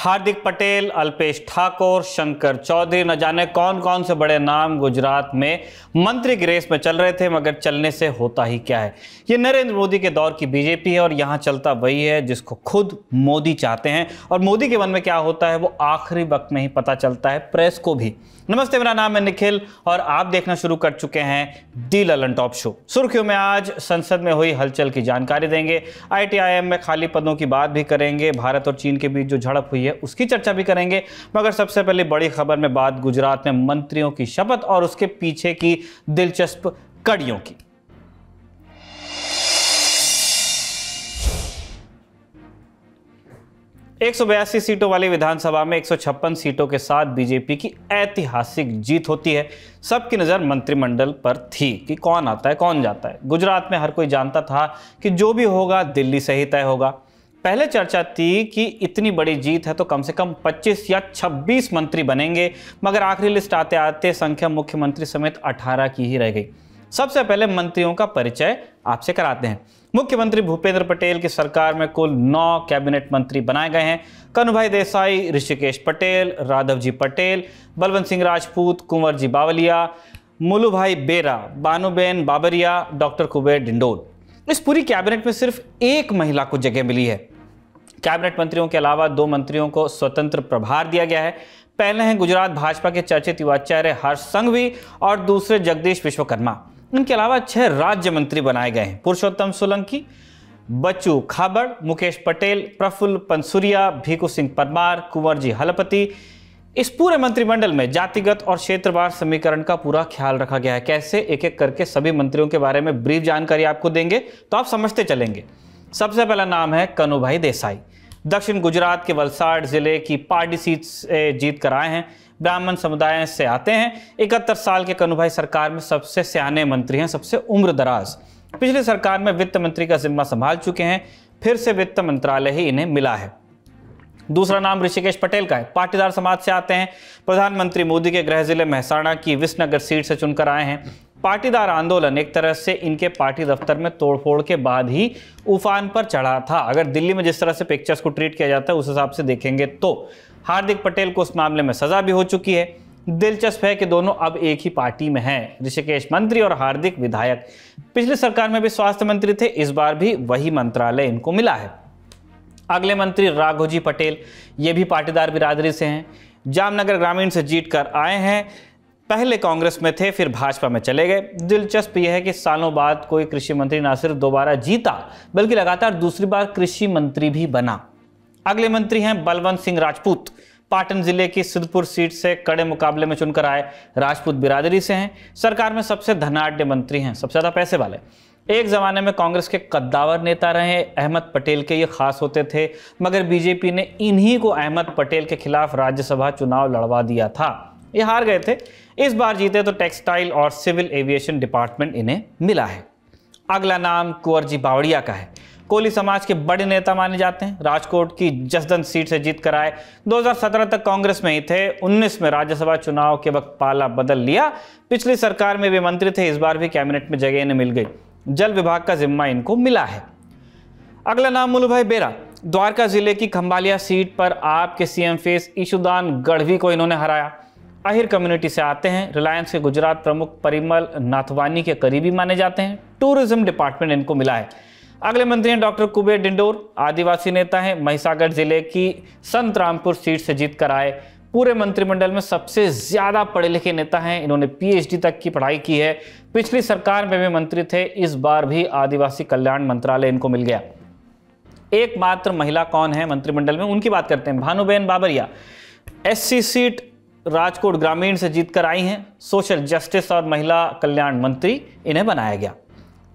हार्दिक पटेल, अल्पेश ठाकोर, शंकर चौधरी, न जाने कौन कौन से बड़े नाम गुजरात में मंत्री की रेस में चल रहे थे, मगर चलने से होता ही क्या है। ये नरेंद्र मोदी के दौर की बीजेपी है और यहाँ चलता वही है जिसको खुद मोदी चाहते हैं, और मोदी के मन में क्या होता है वो आखिरी वक्त में ही पता चलता है प्रेस को भी। नमस्ते, मेरा नाम है निखिल और आप देखना शुरू कर चुके हैं दी ललन टॉप शो। सुर्खियों में आज संसद में हुई हलचल की जानकारी देंगे, IIM में खाली पदों की बात भी करेंगे, भारत और चीन के बीच जो झड़प हुई है उसकी चर्चा भी करेंगे, मगर सबसे पहले बड़ी खबर में बात गुजरात में मंत्रियों की शपथ और उसके पीछे की दिलचस्प कड़ियों की। 182 सीटों वाली विधानसभा में 156 सीटों के साथ बीजेपी की ऐतिहासिक जीत होती है। सबकी नज़र मंत्रिमंडल पर थी कि कौन आता है कौन जाता है। गुजरात में हर कोई जानता था कि जो भी होगा दिल्ली से ही तय होगा। पहले चर्चा थी कि इतनी बड़ी जीत है तो कम से कम 25 या 26 मंत्री बनेंगे, मगर आखिरी लिस्ट आते आते संख्या मुख्यमंत्री समेत 18 की ही रह गई। सबसे पहले मंत्रियों का परिचय आपसे कराते हैं। मुख्यमंत्री भूपेंद्र पटेल की सरकार में कुल 9 कैबिनेट मंत्री बनाए गए हैं। कन्हूभाई देसाई, ऋषिकेश पटेल, राघवजी पटेल, बलवंत सिंह राजपूत, कुंवर जी बावलिया, मुलुभाई बेरा, बानुबेन बाबरिया, डॉक्टर कुबेर डिंडोल। इस पूरी कैबिनेट में सिर्फ एक महिला को जगह मिली है। कैबिनेट मंत्रियों के अलावा 2 मंत्रियों को स्वतंत्र प्रभार दिया गया है। पहले हैं गुजरात भाजपा के चर्चित युवाचार्य हर्ष संघवी और दूसरे जगदीश विश्वकर्मा। इनके अलावा 6 राज्य मंत्री बनाए गए हैं। पुरुषोत्तम सोलंकी, बच्चू खाबड़, मुकेश पटेल, प्रफुल्ल पंसुरिया, भीखू सिंह परमार, कुंवर जी हलपति। इस पूरे मंत्रिमंडल में जातिगत और क्षेत्रवार समीकरण का पूरा ख्याल रखा गया है। कैसे, एक एक करके सभी मंत्रियों के बारे में ब्रीफ जानकारी आपको देंगे तो आप समझते चलेंगे। सबसे पहला नाम है कन्हूभाई देसाई। दक्षिण गुजरात के वलसाड़ जिले की पार्टी सीट से जीत कर आए हैं। ब्राह्मण समुदाय से आते हैं। 71 साल के कन्हूभाई सरकार में सबसे सियाने मंत्री हैं, सबसे उम्र दराज। पिछली सरकार में वित्त मंत्री का जिम्मा संभाल चुके हैं, फिर से वित्त मंत्रालय ही इन्हें मिला है। दूसरा नाम ऋषिकेश पटेल का है। पाटीदार समाज से आते हैं। प्रधानमंत्री मोदी के गृह जिले मेहसाणा की विसनगर सीट से चुनकर आए हैं। पाटीदार आंदोलन एक तरह से इनके पार्टी दफ्तर में तोड़फोड़ के बाद ही उफान पर चढ़ा था। अगर दिल्ली में जिस तरह से पिक्चर्स को ट्रीट किया जाता है उस हिसाब से देखेंगे तो हार्दिक पटेल को उस मामले में सजा भी हो चुकी है। दिलचस्प है कि दोनों अब एक ही पार्टी में हैं, ऋषिकेश मंत्री और हार्दिक विधायक। पिछली सरकार में भी स्वास्थ्य मंत्री थे, इस बार भी वही मंत्रालय इनको मिला है। अगले मंत्री राघवजी पटेल, ये भी पाटीदार बिरादरी से हैं। जामनगर ग्रामीण से जीत कर आए हैं। पहले कांग्रेस में थे, फिर भाजपा में चले गए। दिलचस्प यह है कि सालों बाद कोई कृषि मंत्री न सिर्फ दोबारा जीता बल्कि लगातार दूसरी बार कृषि मंत्री भी बना। अगले मंत्री हैं बलवंत सिंह राजपूत। पाटन जिले की सिद्धपुर सीट से कड़े मुकाबले में चुनकर आए, राजपूत बिरादरी से हैं। सरकार में सबसे धनाढ्य मंत्री हैं, सबसे ज्यादा पैसे वाले। एक जमाने में कांग्रेस के कद्दावर नेता रहे अहमद पटेल के ये खास होते थे, मगर बीजेपी ने इन्हीं को अहमद पटेल के खिलाफ राज्यसभा चुनाव लड़वा दिया था। ये हार गए थे। इस बार जीते तो टेक्सटाइल और सिविल एविएशन डिपार्टमेंट इन्हें मिला है। अगला नाम कुंवर जी बावड़िया का है। कोली समाज के बड़े नेता माने जाते हैं। राजकोट की जसदन सीट से जीत कर आए। 2017 तक कांग्रेस में ही थे। 19 में राज्यसभा चुनाव के वक्त पाला बदल लिया। पिछली सरकार में वे मंत्री थे, इस बार भी कैबिनेट में जगह इन्हें मिल गई। जल विभाग का जिम्मा इनको मिला है। अगला नाम मुलुभाई बेरा। द्वारका जिले की खंभालिया सीट पर आपके सीएम फेस ईशुदान गढ़वी को इन्होंने हराया। अहिर कम्युनिटी से आते हैं। रिलायंस के गुजरात प्रमुख परिमल नाथवानी के करीबी माने जाते हैं। टूरिज्म डिपार्टमेंट इनको मिला है। अगले मंत्री हैं डॉक्टर कुबेर डिंडोर। आदिवासी नेता हैं। महिसागर जिले की संतरामपुर सीट से जीत कर आए। पूरे मंत्रिमंडल में सबसे ज्यादा पढ़े लिखे नेता हैं। इन्होंने PhD तक की पढ़ाई की है। पिछली सरकार में भी मंत्री थे, इस बार भी आदिवासी कल्याण मंत्रालय इनको मिल गया। एकमात्र महिला कौन है मंत्रिमंडल में, उनकी बात करते हैं। भानुबेन बाबरिया, SC सीट राजकोट ग्रामीण से जीतकर आई हैं। सोशल जस्टिस और महिला कल्याण मंत्री इन्हें बनाया गया।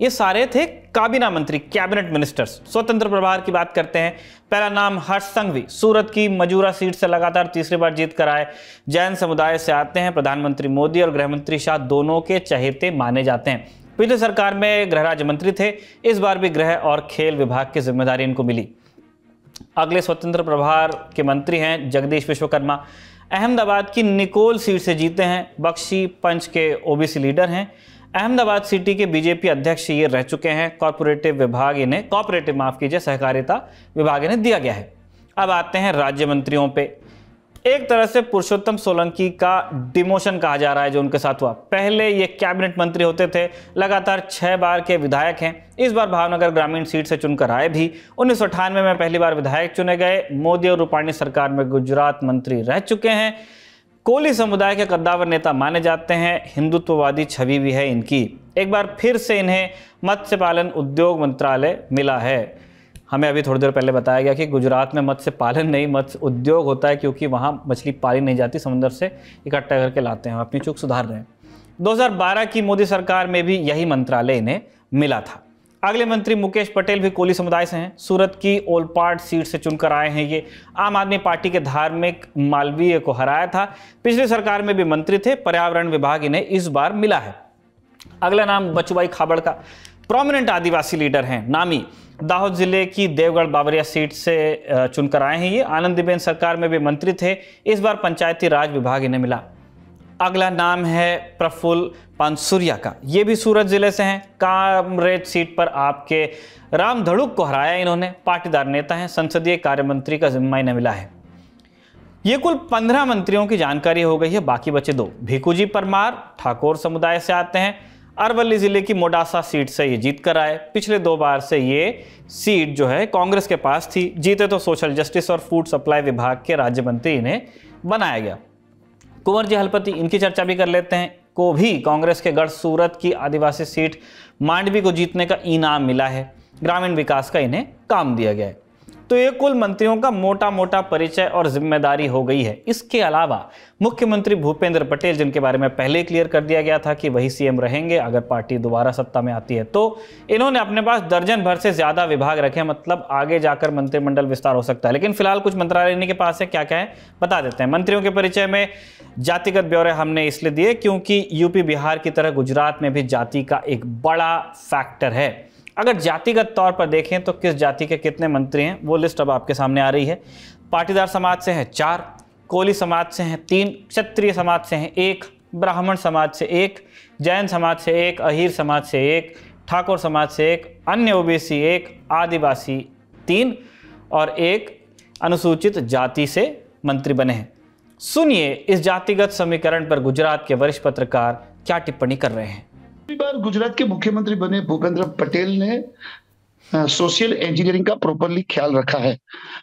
ये सारे थे काबीना मंत्री, कैबिनेट मिनिस्टर्स। स्वतंत्र प्रभार की बात करते हैं। पहला नाम हर्ष संघवी, सूरत की मजूरा सीट से लगातार तीसरी बार जीत कर आए। जैन समुदाय से आते हैं। प्रधानमंत्री मोदी और गृहमंत्री शाह दोनों के चहेते माने जाते हैं। पिछली सरकार में गृह राज्य मंत्री थे, इस बार भी गृह और खेल विभाग की जिम्मेदारी इनको मिली। अगले स्वतंत्र प्रभार के मंत्री हैं जगदीश विश्वकर्मा। अहमदाबाद की निकोल सीट से जीते हैं। बख्शी पंच के OBC लीडर हैं। अहमदाबाद सिटी के बीजेपी अध्यक्ष ये रह चुके हैं। कॉर्पोरेटिव सहकारिता विभाग इन्हें दिया गया है। अब आते हैं राज्य मंत्रियों पे। एक तरह से पुरुषोत्तम सोलंकी का डिमोशन कहा जा रहा है जो उनके साथ हुआ। पहले ये कैबिनेट मंत्री होते थे, लगातार 6 बार के विधायक हैं। इस बार भावनगर ग्रामीण सीट से चुनकर आए भी। 1998 में पहली बार विधायक चुने गए। मोदी और रूपाणी सरकार में गुजरात मंत्री रह चुके हैं। कोली समुदाय के कद्दावर नेता माने जाते हैं। हिंदुत्ववादी छवि भी है इनकी। एक बार फिर से इन्हें मत्स्य पालन उद्योग मंत्रालय मिला है। हमें अभी थोड़ी देर पहले बताया गया कि गुजरात में मत्स्य पालन नहीं, मत्स्य उद्योग होता है, क्योंकि वहाँ मछली पाली नहीं जाती, समुद्र से इकट्ठा करके लाते हैं। अपनी चूक सुधार रहे हैं। 2012 की मोदी सरकार में भी यही मंत्रालय इन्हें मिला था। अगले मंत्री मुकेश पटेल भी कोली समुदाय से हैं। सूरत की ओलपाड सीट से चुनकर आए हैं। ये आम आदमी पार्टी के धार्मिक मालवीय को हराया था। पिछली सरकार में भी मंत्री थे। पर्यावरण विभाग इन्हें इस बार मिला है। अगला नाम बचुभाई खाबड़ का, प्रोमिनेंट आदिवासी लीडर हैं, नामी। दाहोद जिले की देवगढ़ बावरिया सीट से चुनकर आए हैं। ये आनंदीबेन सरकार में भी मंत्री थे। इस बार पंचायती राज विभाग इन्हें मिला। अगला नाम है प्रफुल्ल पानसुरिया का। ये भी सूरत जिले से हैं। कामरेज सीट पर आपके राम धड़ुक को हराया इन्होंने। पाटीदार नेता हैं। संसदीय कार्य मंत्री का जिम्मा इन्हें मिला है। ये कुल 15 मंत्रियों की जानकारी हो गई है। बाकी बचे 2। भिखूजी परमार ठाकुर समुदाय से आते हैं। अरवली जिले की मोडासा सीट से ये जीत कर आए। पिछले 2 बार से ये सीट जो है कांग्रेस के पास थी। जीते तो सोशल जस्टिस और फूड सप्लाई विभाग के राज्य मंत्री इन्हें बनाया गया। कुंवर जी हलपति, इनकी चर्चा भी कर लेते हैं। को भी कांग्रेस के गढ़ सूरत की आदिवासी सीट मांडवी को जीतने का इनाम मिला है। ग्रामीण विकास का इन्हें काम दिया गया है। तो ये कुल मंत्रियों का मोटा मोटा परिचय और जिम्मेदारी हो गई है। इसके अलावा मुख्यमंत्री भूपेंद्र पटेल, जिनके बारे में पहले ही क्लियर कर दिया गया था कि वही सीएम रहेंगे अगर पार्टी दोबारा सत्ता में आती है, तो इन्होंने अपने पास दर्जन भर से ज्यादा विभाग रखे हैं। मतलब आगे जाकर मंत्रिमंडल विस्तार हो सकता है। लेकिन फिलहाल कुछ मंत्रालय इन्हीं के पास है। क्या क्या है बता देते हैं। मंत्रियों के परिचय में जातिगत ब्यौरे हमने इसलिए दिए क्योंकि यूपी बिहार की तरह गुजरात में भी जाति का एक बड़ा फैक्टर है। अगर जातिगत तौर पर देखें तो किस जाति के कितने मंत्री हैं वो लिस्ट अब आपके सामने आ रही है। पाटीदार समाज से हैं 4, कोली समाज से हैं 3, क्षत्रिय समाज से हैं 1, ब्राह्मण समाज से 1, जैन समाज से 1, अहीर समाज से 1, ठाकुर समाज से 1, अन्य ओबीसी 1, आदिवासी 3 और 1 अनुसूचित जाति से मंत्री बने हैं। सुनिए इस जातिगत समीकरण पर गुजरात के वरिष्ठ पत्रकार क्या टिप्पणी कर रहे हैं। बार गुजरात के मुख्यमंत्री बने भूपेंद्र पटेल ने सोशल इंजीनियरिंग का प्रॉपरली ख्याल रखा है।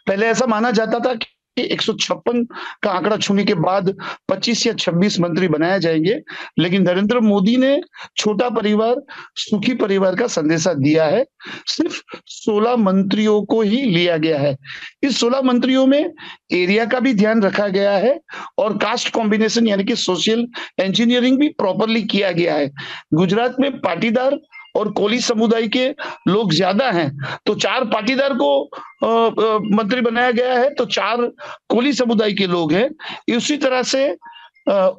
पहले ऐसा माना जाता था कि 156 का आंकड़ा छूने के बाद 25 या 26 मंत्री बनाए जाएंगे, लेकिन नरेंद्र मोदी ने छोटा परिवार सुखी परिवार का संदेशा दिया है। सिर्फ 16 मंत्रियों को ही लिया गया है। इस 16 मंत्रियों में एरिया का भी ध्यान रखा गया है और कास्ट कॉम्बिनेशन यानी कि सोशल इंजीनियरिंग भी प्रॉपरली किया गया है। गुजरात में पाटीदार और कोली समुदाय के लोग ज्यादा हैं, तो 4 पाटीदार को मंत्री बनाया गया है, तो 4 कोली समुदाय के लोग हैं। इसी तरह से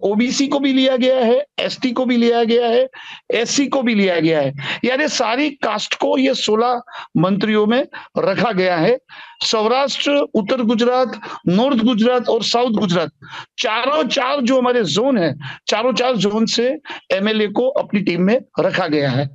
ओबीसी को भी लिया गया है, एसटी को भी लिया गया है, एससी को भी लिया गया है। यानी सारी कास्ट को ये 16 मंत्रियों में रखा गया है। सौराष्ट्र, उत्तर गुजरात, नॉर्थ गुजरात और साउथ गुजरात चारों 4 जो हमारे जोन है, चारों 4 जोन से एमएलए को अपनी टीम में रखा गया है।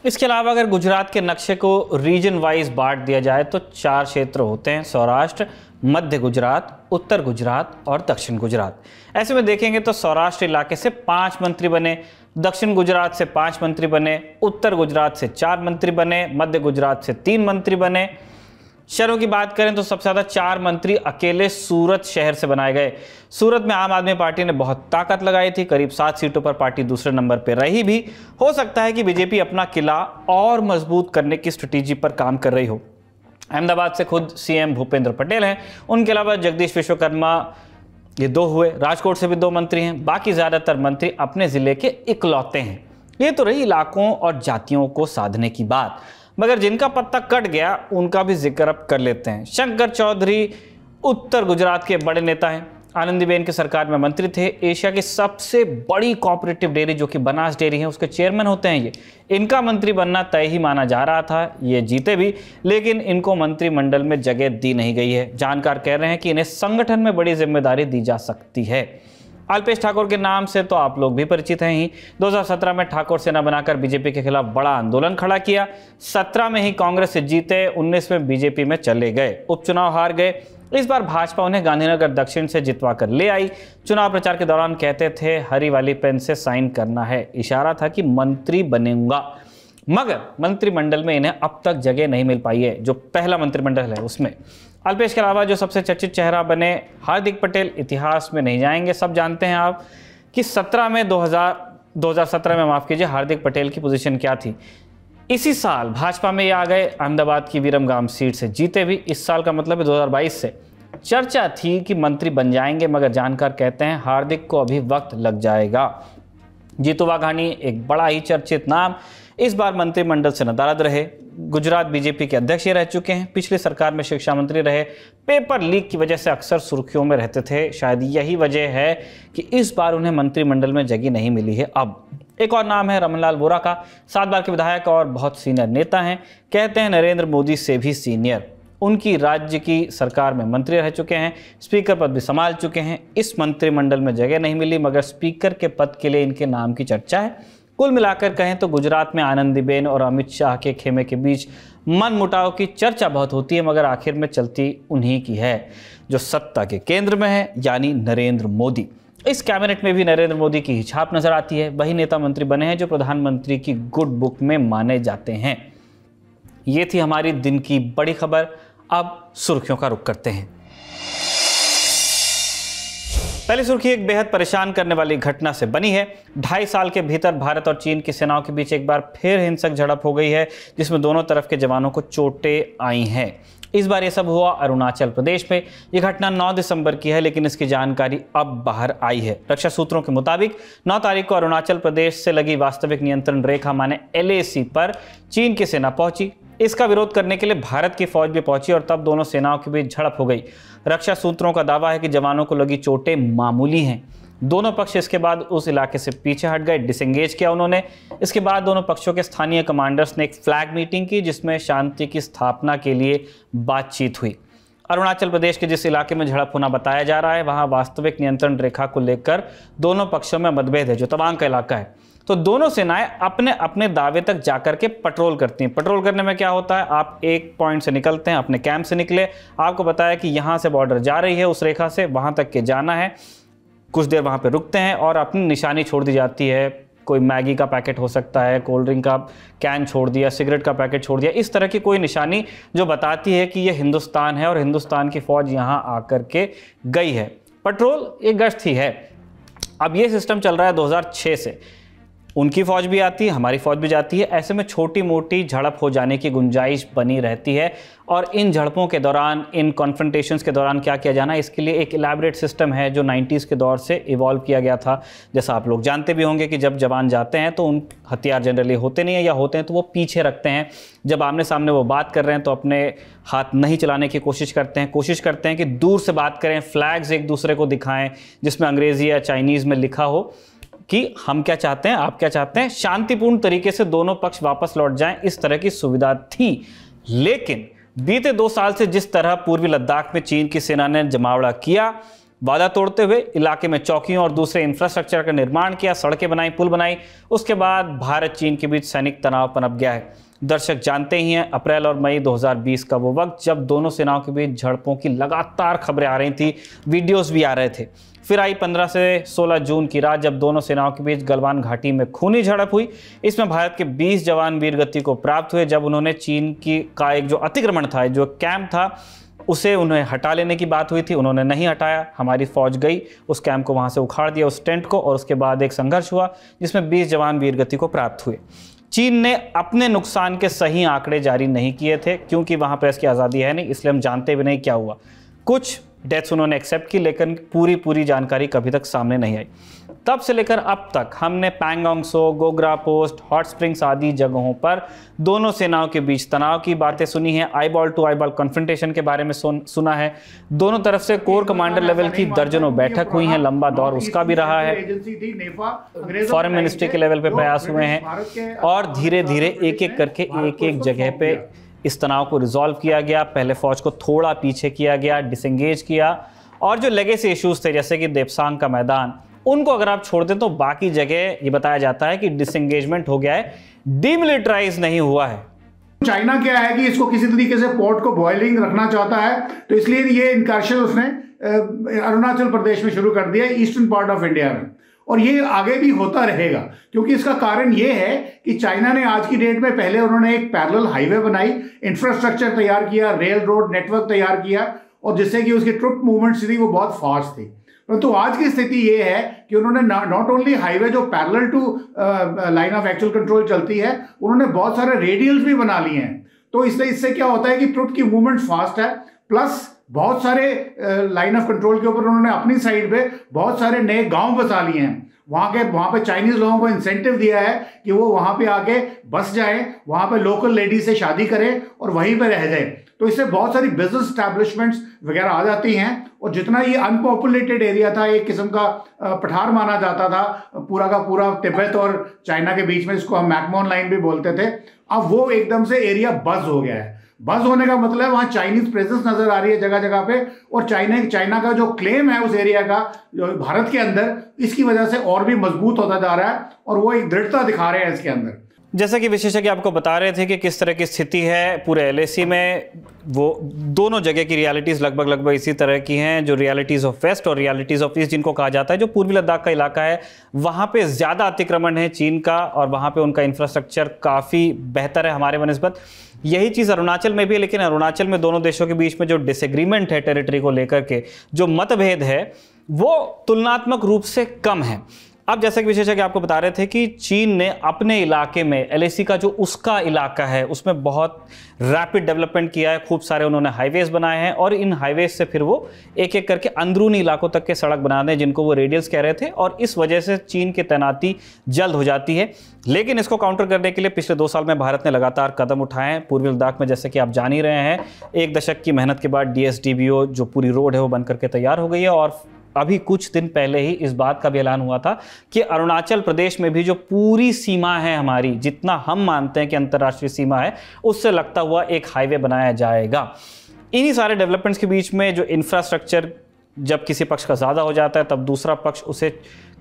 इसके अलावा अगर गुजरात के नक्शे को रीजन वाइज बांट दिया जाए तो 4 क्षेत्र होते हैं: सौराष्ट्र, मध्य गुजरात, उत्तर गुजरात और दक्षिण गुजरात। ऐसे में देखेंगे तो सौराष्ट्र इलाके से 5 मंत्री बने, दक्षिण गुजरात से 5 मंत्री बने, उत्तर गुजरात से 4 मंत्री बने, मध्य गुजरात से 3 मंत्री बने। शहरों की बात करें तो सबसे ज्यादा 4 मंत्री अकेले सूरत शहर से बनाए गए। सूरत में आम आदमी पार्टी ने बहुत ताकत लगाई थी। करीब 7 सीटों पर पार्टी दूसरे नंबर पर रही भी। हो सकता है कि बीजेपी अपना किला और मजबूत करने की स्ट्रेटेजी पर काम कर रही हो। अहमदाबाद से खुद सीएम भूपेंद्र पटेल हैं। उनके अलावा जगदीश विश्वकर्मा, ये 2 हुए। राजकोट से भी 2 मंत्री हैं। बाकी ज्यादातर मंत्री अपने जिले के इकलौते हैं। ये तो रही इलाकों और जातियों को साधने की बात, मगर जिनका पत्ता कट गया उनका भी जिक्र अब कर लेते हैं। शंकर चौधरी उत्तर गुजरात के बड़े नेता हैं। आनंदीबेन की सरकार में मंत्री थे। एशिया की सबसे बड़ी कोऑपरेटिव डेयरी जो कि बनास डेयरी है उसके चेयरमैन होते हैं ये। इनका मंत्री बनना तय ही माना जा रहा था। ये जीते भी, लेकिन इनको मंत्रिमंडल में जगह दी नहीं गई है। जानकार कह रहे हैं कि इन्हें संगठन में बड़ी जिम्मेदारी दी जा सकती है। अल्पेश ठाकोर के नाम से तो आप लोग भी परिचित हैं ही। 2017 में ठाकुर सेना बनाकर बीजेपी के खिलाफ बड़ा आंदोलन खड़ा किया। 17 में ही कांग्रेस से जीते, 19 में बीजेपी में चले गए, उपचुनाव हार गए। इस बार भाजपा उन्हें गांधीनगर दक्षिण से जितवा कर ले आई। चुनाव प्रचार के दौरान कहते थे हरी वाली पेन से साइन करना है, इशारा था कि मंत्री बनूंगा। मगर मंत्रिमंडल में इन्हें अब तक जगह नहीं मिल पाई है। जो पहला मंत्रिमंडल है उसमें अल्पेश के अलावा जो सबसे चर्चित चेहरा बने हार्दिक पटेल, इतिहास में नहीं जाएंगे। सब जानते हैं आप कि 2017 में माफ कीजिए, हार्दिक पटेल की पोजीशन क्या थी। इसी साल भाजपा में ये आ गए, अहमदाबाद की विरमगाम सीट से जीते भी। इस साल का मतलब है 2022 से चर्चा थी कि मंत्री बन जाएंगे, मगर जानकार कहते हैं हार्दिक को अभी वक्त लग जाएगा। जीतू वाघानी एक बड़ा ही चर्चित नाम, इस बार मंत्रिमंडल से नदारद रहे। गुजरात बीजेपी के अध्यक्ष रह चुके हैं, पिछली सरकार में शिक्षा मंत्री रहे, पेपर लीक की वजह से अक्सर सुर्खियों में रहते थे। शायद यही वजह है कि इस बार उन्हें मंत्रिमंडल में जगह नहीं मिली है। अब एक और नाम है रमनलाल बोरा का, 7 बार के विधायक और बहुत सीनियर नेता हैं, कहते हैं नरेंद्र मोदी से भी सीनियर। उनकी राज्य की सरकार में मंत्री रह चुके हैं, स्पीकर पद भी संभाल चुके हैं। इस मंत्रिमंडल में जगह नहीं मिली, मगर स्पीकर के पद के लिए इनके नाम की चर्चा है। कुल मिलाकर कहें तो गुजरात में आनंदीबेन और अमित शाह के खेमे के बीच मनमुटाव की चर्चा बहुत होती है, मगर आखिर में चलती उन्हीं की है जो सत्ता के केंद्र में है, यानी नरेंद्र मोदी। इस कैबिनेट में भी नरेंद्र मोदी की ही छाप नजर आती है। वही नेता मंत्री बने हैं जो प्रधानमंत्री की गुड बुक में माने जाते हैं। ये थी हमारी दिन की बड़ी खबर। अब सुर्खियों का रुख करते हैं। पहली सुर्खी एक बेहद परेशान करने वाली घटना से बनी है। 2.5 साल के भीतर भारत और चीन की सेनाओं के बीच एक बार फिर हिंसक झड़प हो गई है, जिसमें दोनों तरफ के जवानों को चोटें आई हैं। इस बार ये सब हुआ अरुणाचल प्रदेश में। ये घटना 9 दिसंबर की है, लेकिन इसकी जानकारी अब बाहर आई है। रक्षा सूत्रों के मुताबिक 9 तारीख को अरुणाचल प्रदेश से लगी वास्तविक नियंत्रण रेखा माने LAC पर चीन की सेना पहुंची। इसका विरोध करने के लिए भारत की फौज भी पहुंची और तब दोनों सेनाओं के बीच झड़प हो गई। रक्षा सूत्रों का दावा है कि जवानों को लगी चोटें मामूली हैं। दोनों पक्ष इसके बाद उस इलाके से पीछे हट गए, डिसएंगेज किया उन्होंने। इसके बाद दोनों पक्षों के स्थानीय कमांडर्स ने एक फ्लैग मीटिंग की, जिसमें शांति की स्थापना के लिए बातचीत हुई। अरुणाचल प्रदेश के जिस इलाके में झड़प होना बताया जा रहा है, वहां वास्तविक नियंत्रण रेखा को लेकर दोनों पक्षों में मतभेद है, जो तवांग का इलाका है। तो दोनों सेनाएं अपने अपने दावे तक जाकर के पेट्रोल करती हैं। पेट्रोल करने में क्या होता है, आप एक पॉइंट से निकलते हैं, अपने कैंप से निकले, आपको बताया कि यहाँ से बॉर्डर जा रही है, उस रेखा से वहाँ तक के जाना है, कुछ देर वहाँ पे रुकते हैं और अपनी निशानी छोड़ दी जाती है। कोई मैगी का पैकेट हो सकता है, कोल्ड ड्रिंक का कैन छोड़ दिया, सिगरेट का पैकेट छोड़ दिया, इस तरह की कोई निशानी जो बताती है कि ये हिंदुस्तान है और हिंदुस्तान की फौज यहाँ आकर के गई है। पेट्रोल एक गश्त ही है। अब ये सिस्टम चल रहा है 2006 से। उनकी फौज भी आती है, हमारी फौज भी जाती है। ऐसे में छोटी मोटी झड़प हो जाने की गुंजाइश बनी रहती है। और इन झड़पों के दौरान, इन कॉन्फ्रंटेशंस के दौरान क्या किया जाना, इसके लिए एक इलैबोरेट सिस्टम है जो 90s के दौर से इवॉल्व किया गया था। जैसा आप लोग जानते भी होंगे कि जब जवान जाते हैं तो उन हथियार जनरली होते नहीं है, या होते हैं तो वो पीछे रखते हैं। जब आमने सामने वो बात कर रहे हैं तो अपने हाथ नहीं चलाने की कोशिश करते हैं कि दूर से बात करें, फ्लैग्स एक दूसरे को दिखाएं जिसमें अंग्रेजी या चाइनीज़ में लिखा हो कि हम क्या चाहते हैं, आप क्या चाहते हैं। शांतिपूर्ण तरीके से दोनों पक्ष वापस लौट जाएं, इस तरह की सुविधा थी। लेकिन बीते 2 साल से जिस तरह पूर्वी लद्दाख में चीन की सेना ने जमावड़ा किया, वादा तोड़ते हुए इलाके में चौकियों और दूसरे इंफ्रास्ट्रक्चर का निर्माण किया, सड़कें बनाई, पुल बनाई, उसके बाद भारत चीन के बीच सैनिक तनाव पनप गया है। दर्शक जानते ही हैं, अप्रैल और मई 2020 का वो वक्त जब दोनों सेनाओं के बीच झड़पों की लगातार खबरें आ रही थी, वीडियोस भी आ रहे थे। फिर आई 15 से 16 जून की रात जब दोनों सेनाओं के बीच गलवान घाटी में खूनी झड़प हुई। इसमें भारत के 20 जवान वीरगति को प्राप्त हुए जब उन्होंने चीन का एक जो अतिक्रमण था, जो कैंप था, उसे उन्हें हटा लेने की बात हुई थी, उन्होंने नहीं हटाया। हमारी फौज गई, उस कैंप को वहां से उखाड़ दिया, उस टेंट को, और उसके बाद एक संघर्ष हुआ जिसमें 20 जवान वीरगति को प्राप्त हुए। चीन ने अपने नुकसान के सही आंकड़े जारी नहीं किए थे, क्योंकि वहां प्रेस की आज़ादी है नहीं, इसलिए हम जानते भी नहीं क्या हुआ। कुछ डेथ्स उन्होंने एक्सेप्ट की, लेकिन पूरी जानकारी कभी तक सामने नहीं आई। तब से लेकर अब तक हमने पैंगोंग सो, गोग्रा पोस्ट, हॉट स्प्रिंग्स आदि जगहों पर दोनों सेनाओं के बीच तनाव की बातें सुनी है, आईबॉल टू आईबॉल कॉन्फ्रंटेशन के बारे में सुना है। दोनों तरफ से कोर कमांडर लेवल की दर्जनों बैठक हुई हैं, लंबा दौर उसका भी रहा है। फॉरेन मिनिस्ट्री के लेवल पे प्रयास हुए हैं और धीरे धीरे एक एक करके एक जगह पे इस तनाव को रिजॉल्व किया गया। पहले फौज को थोड़ा पीछे किया गया, डिसएंगेज किया, और जो लेगेसी इश्यूज थे जैसे कि देपसांग का मैदान, उनको अगर आप छोड़ दें तो बाकी जगह ये बताया जाता है कि डिसएंगेजमेंट हो गया है, डीमिलिटराइज नहीं हुआ है। चाइना क्या है कि इसको किसी तरीके से पोर्ट को बॉइलिंग रखना चाहता है, तो इसलिए ये इनकर्शन उसने अरुणाचल प्रदेश में शुरू कर दिया, ईस्टर्न पार्ट ऑफ इंडिया में, और ये आगे भी होता रहेगा। क्योंकि इसका कारण ये है कि चाइना ने आज की डेट में पहले उन्होंने एक पैरेलल हाईवे बनाई, इंफ्रास्ट्रक्चर तैयार किया, रेल रोड नेटवर्क तैयार किया, और जिससे कि उसकी ट्रुप मूवमेंट्स थी वो बहुत फास्ट थी। परंतु आज की स्थिति ये है कि उन्होंने नॉट ओनली हाईवे जो parallel to line of actual control चलती है, उन्होंने बहुत सारे रेडियल्स भी बना लिए हैं। तो इससे क्या होता है कि ट्रुप की मूवमेंट फास्ट है, प्लस बहुत सारे लाइन ऑफ कंट्रोल के ऊपर उन्होंने अपनी साइड पे बहुत सारे नए गांव बसा लिए हैं। वहां पे चाइनीज लोगों को इंसेंटिव दिया है कि वो वहां पे आके बस जाएं, वहां पे लोकल लेडी से शादी करें और वहीं पे रह जाएं। तो इससे बहुत सारी बिजनेस स्टैब्लिशमेंट्स वगैरह आ जाती हैं, और जितना ये अनपॉपुलेटेड एरिया था, एक किस्म का पठार माना जाता था, पूरा का पूरा तिब्बत और चाइना के बीच में, इसको हम मैकमोहन लाइन भी बोलते थे, अब वो एकदम से एरिया बज हो गया है। बज होने का मतलब वहां चाइनीज प्रेजेंस नजर आ रही है जगह जगह पे, और चाइना का जो क्लेम है उस एरिया का भारत के अंदर, इसकी वजह से और भी मजबूत होता जा रहा है, और वो एक दृढ़ता दिखा रहे हैं इसके अंदर। जैसा कि विशेषज्ञ आपको बता रहे थे कि किस तरह की स्थिति है पूरे एलएसी में, वो दोनों जगह की रियलिटीज़ लगभग इसी तरह की हैं, जो रियलिटीज़ ऑफ वेस्ट और रियलिटीज़ ऑफ ईस्ट जिनको कहा जाता है। जो पूर्वी लद्दाख का इलाका है वहाँ पे ज़्यादा अतिक्रमण है चीन का, और वहाँ पे उनका इंफ्रास्ट्रक्चर काफ़ी बेहतर है हमारे बनिस्बत। यही चीज़ अरुणाचल में भी है, लेकिन अरुणाचल में दोनों देशों के बीच में जो डिसएग्रीमेंट है टेरिटरी को लेकर के, जो मतभेद है, वो तुलनात्मक रूप से कम है। अब जैसा कि विशेषज्ञ आपको बता रहे थे कि चीन ने अपने इलाके में एलएसी का जो उसका इलाका है उसमें बहुत रैपिड डेवलपमेंट किया है, खूब सारे उन्होंने हाईवेज बनाए हैं, और इन हाईवेज से फिर वो एक एक करके अंदरूनी इलाकों तक के सड़क बना रहे हैं जिनको वो रेडियल्स कह रहे थे, और इस वजह से चीन की तैनाती जल्द हो जाती है। लेकिन इसको काउंटर करने के लिए पिछले 2 साल में भारत ने लगातार कदम उठाए हैं। पूर्वी लद्दाख में जैसे कि आप जान ही रहे हैं, 1 दशक की मेहनत के बाद DSDBO जो पूरी रोड है वो बन करके तैयार हो गई है, और अभी कुछ दिन पहले ही इस बात का भी ऐलान हुआ था कि अरुणाचल प्रदेश में भी जो पूरी सीमा है हमारी, जितना हम मानते हैं कि अंतर्राष्ट्रीय सीमा है, उससे लगता हुआ एक हाईवे बनाया जाएगा। इन्हीं सारे डेवलपमेंट्स के बीच में जो इंफ्रास्ट्रक्चर जब किसी पक्ष का ज़्यादा हो जाता है, तब दूसरा पक्ष उसे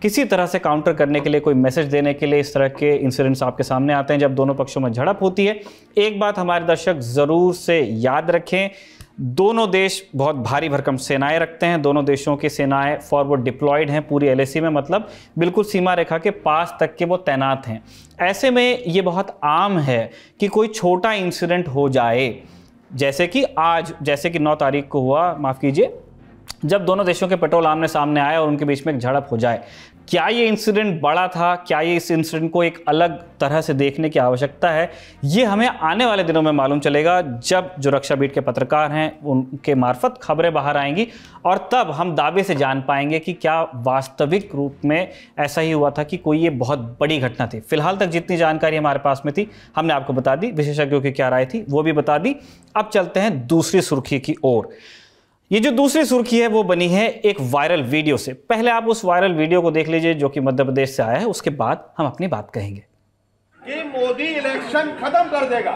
किसी तरह से काउंटर करने के लिए, कोई मैसेज देने के लिए इस तरह के इंसिडेंट्स आपके सामने आते हैं जब दोनों पक्षों में झड़प होती है। एक बात हमारे दर्शक ज़रूर से याद रखें, दोनों देश बहुत भारी भरकम सेनाएं रखते हैं, दोनों देशों की सेनाएं फॉरवर्ड डिप्लॉयड हैं पूरी एलएसी में, मतलब बिल्कुल सीमा रेखा के पास तक के वो तैनात हैं। ऐसे में ये बहुत आम है कि कोई छोटा इंसिडेंट हो जाए, जैसे कि आज, जैसे कि 9 तारीख को हुआ, माफ़ कीजिए, जब दोनों देशों के पेट्रोल आमने सामने आए और उनके बीच में एक झड़प हो जाए। क्या ये इंसिडेंट बड़ा था? क्या ये इस इंसिडेंट को एक अलग तरह से देखने की आवश्यकता है? ये हमें आने वाले दिनों में मालूम चलेगा, जब जो रक्षा बीट के पत्रकार हैं उनके मार्फत खबरें बाहर आएंगी, और तब हम दावे से जान पाएंगे कि क्या वास्तविक रूप में ऐसा ही हुआ था कि कोई ये बहुत बड़ी घटना थी। फिलहाल तक जितनी जानकारी हमारे पास में थी हमने आपको बता दी, विशेषज्ञों की क्या राय थी वो भी बता दी। अब चलते हैं दूसरी सुर्खी की ओर। ये जो दूसरी सुर्खी है वो बनी है एक वायरल वीडियो से। पहले आप उस वायरल वीडियो को देख लीजिए जो कि मध्य प्रदेश से आया है, उसके बाद हम अपनी बात कहेंगे। कि मोदी इलेक्शन खत्म कर देगा,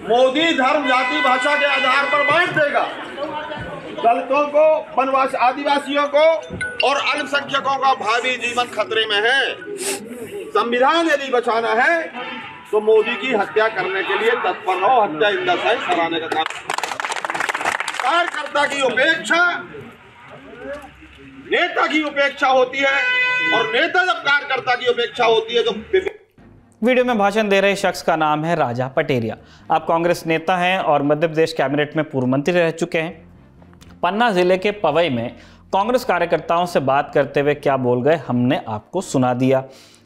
मोदी धर्म जाति भाषा के आधार पर बांट देगा, दलितों को, वनवासी आदिवासियों को और अल्पसंख्यकों का भावी जीवन खतरे में है। संविधान यदि बचाना है तो मोदी की हत्या करने के लिए तत्पर रहो, हत्या इन द सेंस कराने का काम। कार्यकर्ता की उपेक्षा नेता की उपेक्षा होती है, और नेता जब कार्यकर्ता की उपेक्षा होती है तो वीडियो में भाषण दे रहे शख्स का नाम है राजा पटेरिया। आप कांग्रेस नेता हैं और मध्य प्रदेश कैबिनेट में पूर्व मंत्री रह चुके हैं। पन्ना जिले के पवई में कांग्रेस कार्यकर्ताओं से बात करते हुए क्या बोल गए हमने आपको सुना दिया।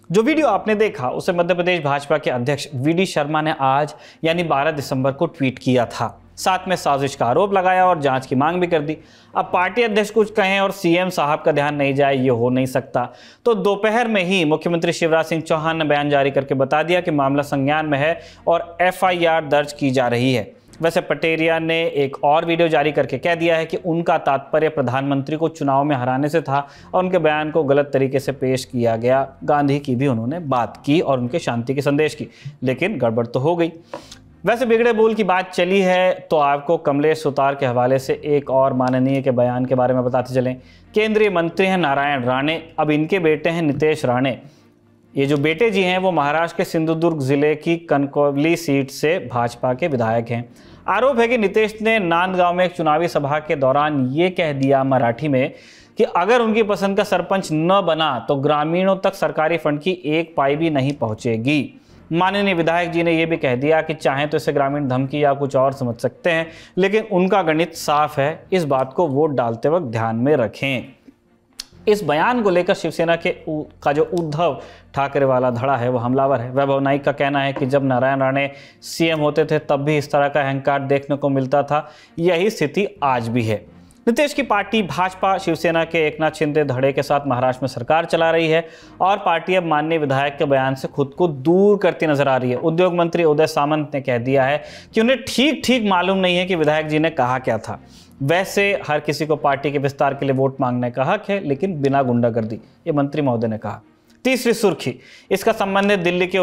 जो वीडियो आपने देखा उसे मध्य प्रदेश भाजपा के अध्यक्ष VD शर्मा ने आज यानी 12 दिसंबर को ट्वीट किया था। साथ में साजिश का आरोप लगाया और जांच की मांग भी कर दी। अब पार्टी अध्यक्ष कुछ कहें और CM साहब का ध्यान नहीं जाए, ये हो नहीं सकता। तो दोपहर में ही मुख्यमंत्री शिवराज सिंह चौहान ने बयान जारी करके बता दिया कि मामला संज्ञान में है और FIR दर्ज की जा रही है। वैसे पटेरिया ने एक और वीडियो जारी करके कह दिया है कि उनका तात्पर्य प्रधानमंत्री को चुनाव में हराने से था और उनके बयान को गलत तरीके से पेश किया गया। गांधी की भी उन्होंने बात की और उनके शांति के संदेश की, लेकिन गड़बड़ तो हो गई। वैसे बिगड़े बोल की बात चली है तो आपको कमलेश सुतार के हवाले से एक और माननीय के बयान के बारे में बताते चलें। केंद्रीय मंत्री हैं नारायण राणे, अब इनके बेटे हैं नितेश राणे। ये जो बेटे जी हैं वो महाराष्ट्र के सिंधुदुर्ग जिले की कनकवली सीट से भाजपा के विधायक हैं। आरोप है कि नितेश ने नांदगांव में एक चुनावी सभा के दौरान ये कह दिया मराठी में कि अगर उनकी पसंद का सरपंच न बना तो ग्रामीणों तक सरकारी फंड की एक पाई भी नहीं पहुंचेगी। माननीय विधायक जी ने यह भी कह दिया कि चाहे तो इसे ग्रामीण धमकी या कुछ और समझ सकते हैं, लेकिन उनका गणित साफ है, इस बात को वोट डालते वक्त ध्यान में रखें। इस बयान को लेकर शिवसेना का जो उद्धव ठाकरे वाला धड़ा है वो हमलावर है। वैभव नाइक का कहना है कि जब नारायण राणे सीएम होते थे तब भी इस तरह का अहंकार देखने को मिलता था, यही स्थिति आज भी है। नीतीश की पार्टी भाजपा शिवसेना के एकनाथ शिंदे धड़े के साथ महाराष्ट्र में सरकार चला रही है और पार्टी अब माननीय विधायक के बयान से खुद को दूर करती नजर आ रही है। उद्योग मंत्री उदय सामंत ने कह दिया है कि उन्हें ठीक मालूम नहीं है कि विधायक जी ने कहा क्या था। वैसे हर किसी को पार्टी के विस्तार के लिए वोट मांगने का हक है, लेकिन बिना गुंडागर्दी, ये मंत्री महोदय ने कहा। तीसरी सुर्खी, इसका संबंध है दिल्ली के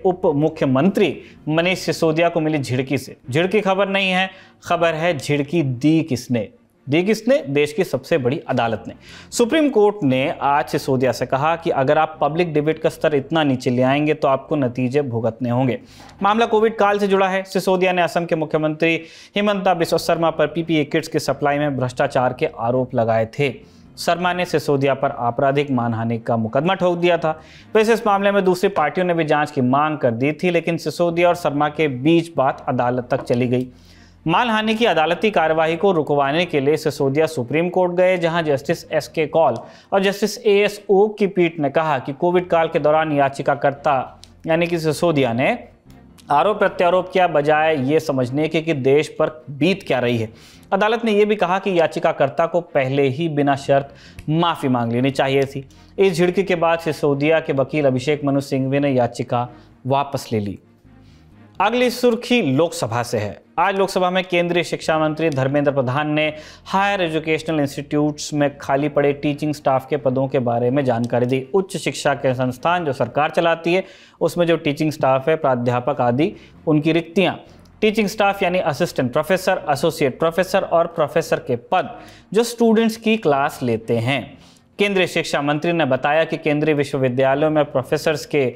उप मुख्यमंत्री मनीष सिसोदिया को मिली झिड़की से। झिड़की खबर नहीं है, खबर है झिड़की दी किसने। देश की सबसे बड़ी अदालत ने। सुप्रीम कोर्ट ने आज सिसोदिया से कहा कि अगर आप पब्लिक डिबेट का स्तर इतना नीचे ले आएंगे तो आपको नतीजे भुगतने होंगे। मामला कोविड काल से जुड़ा है। सिसोदिया ने असम के मुख्यमंत्री हिमंता बिस्वा शर्मा पर पीपीई किट्स की सप्लाई में भ्रष्टाचार के आरोप लगाए थे। शर्मा ने सिसोदिया पर आपराधिक मानहानि का मुकदमा ठोक दिया था। वैसे इस मामले में दूसरी पार्टियों ने भी जांच की मांग कर दी थी, लेकिन सिसोदिया और शर्मा के बीच बात अदालत तक चली गई। मानहानि की अदालती कार्यवाही को रुकवाने के लिए सिसोदिया सुप्रीम कोर्ट गए, जहां जस्टिस एसके कौल और जस्टिस एएस ओक की पीठ ने कहा कि कोविड काल के दौरान याचिकाकर्ता यानी कि सिसोदिया ने आरोप प्रत्यारोप किया बजाय ये समझने के कि देश पर बीत क्या रही है। अदालत ने यह भी कहा कि याचिकाकर्ता को पहले ही बिना शर्त माफी मांग लेनी चाहिए थी। इस झिड़की के बाद सिसोदिया के वकील अभिषेक मनु सिंघवी ने याचिका वापस ले ली। अगली सुर्खी लोकसभा से है। आज लोकसभा में केंद्रीय शिक्षा मंत्री धर्मेंद्र प्रधान ने हायर एजुकेशनल इंस्टीट्यूट्स में खाली पड़े टीचिंग स्टाफ के पदों के बारे में जानकारी दी। उच्च शिक्षा के संस्थान जो सरकार चलाती है उसमें जो टीचिंग स्टाफ है, प्राध्यापक आदि, उनकी रिक्तियां, टीचिंग स्टाफ यानी असिस्टेंट प्रोफेसर, एसोसिएट प्रोफेसर और प्रोफेसर के पद जो स्टूडेंट्स की क्लास लेते हैं। केंद्रीय शिक्षा मंत्री ने बताया कि केंद्रीय विश्वविद्यालयों में प्रोफेसर्स के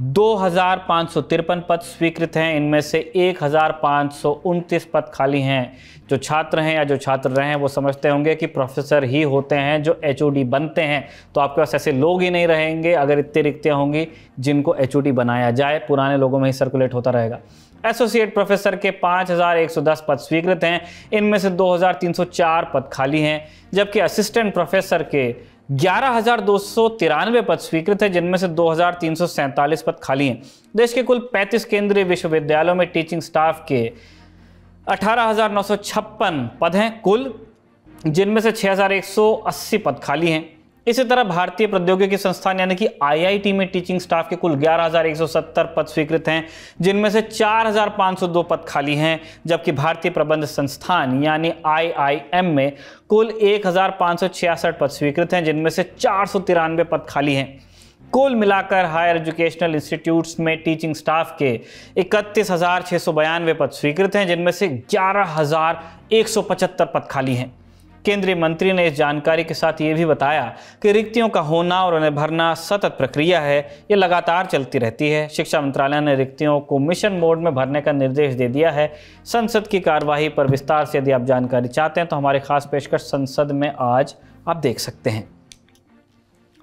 2553 पद स्वीकृत हैं। इनमें से 1529 पद खाली हैं। जो छात्र हैं या जो छात्र रहे हैं वो समझते होंगे कि प्रोफेसर ही होते हैं जो एचओडी बनते हैं, तो आपके पास ऐसे लोग ही नहीं रहेंगे अगर इतनी रिक्तियां होंगी जिनको एचओडी बनाया जाए, पुराने लोगों में ही सर्कुलेट होता रहेगा। एसोसिएट प्रोफेसर के 5110 पद स्वीकृत हैं। इनमें से 2304 पद खाली हैं, जबकि असिस्टेंट प्रोफेसर के 11293 पद स्वीकृत है, जिनमें से 2347 पद खाली हैं। देश के कुल 35 केंद्रीय विश्वविद्यालयों में टीचिंग स्टाफ के 18956 पद हैं कुल, जिनमें से 6180 पद खाली हैं। इसी तरह भारतीय प्रौद्योगिकी संस्थान यानी कि आईआईटी में टीचिंग स्टाफ के कुल 11170 पद स्वीकृत हैं, जिनमें से 4502 पद खाली हैं, जबकि भारतीय प्रबंध संस्थान यानी आईआईएम में कुल 1566 पद स्वीकृत हैं, जिनमें से 493 पद खाली हैं। कुल मिलाकर हायर एजुकेशनल इंस्टीट्यूट्स में टीचिंग स्टाफ के 31,692 पद स्वीकृत हैं, जिनमें से 11,175 पद खाली हैं। केंद्रीय मंत्री ने इस जानकारी के साथ ये भी बताया कि रिक्तियों का होना और उन्हें भरना सतत प्रक्रिया है, ये लगातार चलती रहती है। शिक्षा मंत्रालय ने रिक्तियों को मिशन मोड में भरने का निर्देश दे दिया है। संसद की कार्यवाही पर विस्तार से यदि आप जानकारी चाहते हैं तो हमारे खास पेशकश संसद में आज आप देख सकते हैं।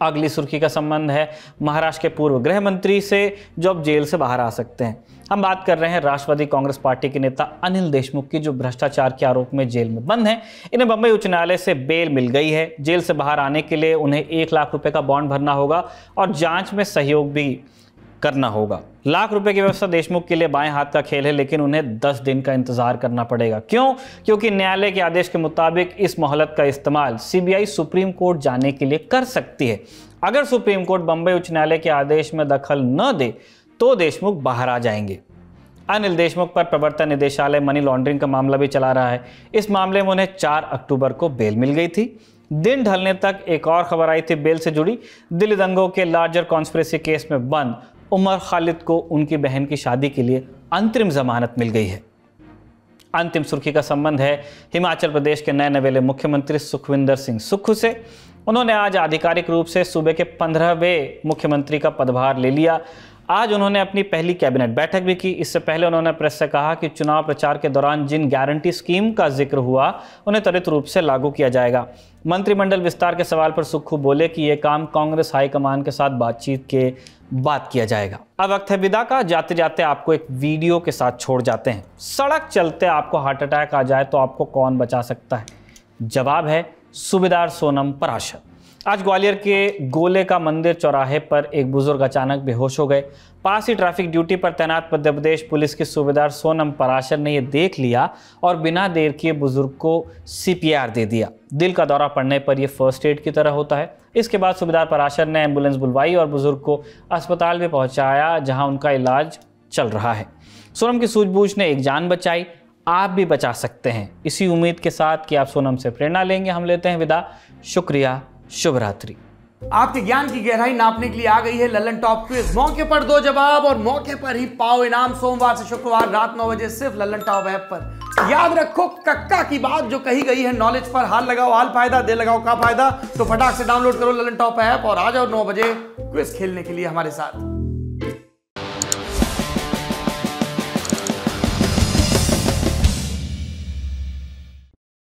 अगली सुर्खी का संबंध है महाराष्ट्र के पूर्व गृह मंत्री से जो अब जेल से बाहर आ सकते हैं। हम बात कर रहे हैं राष्ट्रवादी कांग्रेस पार्टी के नेता अनिल देशमुख की, जो भ्रष्टाचार के आरोप में जेल में बंद हैं। इन्हें बंबई उच्च न्यायालय से बेल मिल गई है। जेल से बाहर आने के लिए उन्हें 1 लाख रुपए का बॉन्ड भरना होगा और जांच में सहयोग भी करना होगा। लाख रुपए की व्यवस्था देशमुख के लिए बाएं हाथ का खेल है, लेकिन उन्हें 10 दिन का इंतजार करना पड़ेगा। क्यों? क्योंकि न्यायालय के आदेश के मुताबिक इस मोहलत का इस्तेमाल सीबीआई सुप्रीम कोर्ट जाने के लिए कर सकती है। अगर सुप्रीम कोर्ट बंबई उच्च न्यायालय के आदेश में दखल न दे तो देशमुख बाहर आ जाएंगे। अनिल देशमुख पर प्रवर्तन निदेशालय मनी लॉन्ड्रिंग का मामला भी चला रहा है। इस मामले में उन्हें 4 अक्टूबर को बेल मिल गई थी। दिन ढलने तक एक और खबर आई थी बेल से जुड़ी। दिल्ली दंगों के लार्जर कॉन्स्पिरेसी केस में बंद उमर खालिद को उनकी बहन की शादी के लिए अंतरिम जमानत मिल गई है। अंतिम सुर्खी का संबंध है हिमाचल प्रदेश के नए नवेले मुख्यमंत्री सुखविंदर सिंह सुक्खू से। उन्होंने आज आधिकारिक रूप से सूबे के 15वें मुख्यमंत्री का पदभार ले लिया। आज उन्होंने अपनी पहली कैबिनेट बैठक भी की। इससे पहले उन्होंने प्रेस से कहा कि चुनाव प्रचार के दौरान जिन गारंटी स्कीम का जिक्र हुआ उन्हें त्वरित रूप से लागू किया जाएगा। मंत्रिमंडल विस्तार के सवाल पर सुक्खू बोले कि यह काम कांग्रेस हाईकमान के साथ बातचीत के बाद किया जाएगा। अब वक्त है विदा का। जाते जाते आपको एक वीडियो के साथ छोड़ जाते हैं। सड़क चलते आपको हार्ट अटैक आ जाए तो आपको कौन बचा सकता है? जवाब है सूबेदार सोनम पराशर। आज ग्वालियर के गोले का मंदिर चौराहे पर एक बुजुर्ग अचानक बेहोश हो गए। पास ही ट्रैफिक ड्यूटी पर तैनात मध्य प्रदेश पुलिस के सूबेदार सोनम पराशर ने यह देख लिया और बिना देर किए बुजुर्ग को CPR दे दिया। दिल का दौरा पड़ने पर यह फर्स्ट एड की तरह होता है। इसके बाद सूबेदार पराशर ने एम्बुलेंस बुलवाई और बुजुर्ग को अस्पताल में पहुंचाया, जहां उनका इलाज चल रहा है। सोनम की सूझबूझ ने एक जान बचाई। आप भी बचा सकते हैं। इसी उम्मीद के साथ कि आप सोनम से प्रेरणा लेंगे, हम लेते हैं विदा। शुक्रिया, शुभ रात्रि। आपके ज्ञान की गहराई नापने के लिए आ गई है ललन टॉप क्विज। मौके पर दो जवाब और मौके पर ही पाओ इनाम। सोमवार से शुक्रवार रात 9 बजे सिर्फ ललन टॉप ऐप पर। याद रखो कक्का की बात जो कही गई है नॉलेज पर। हाल लगाओ हाल फायदा, दे लगाओ का फायदा। तो फटाक से डाउनलोड करो ललन टॉप ऐप और आ जाओ 9 बजे क्विज खेलने के लिए हमारे साथ।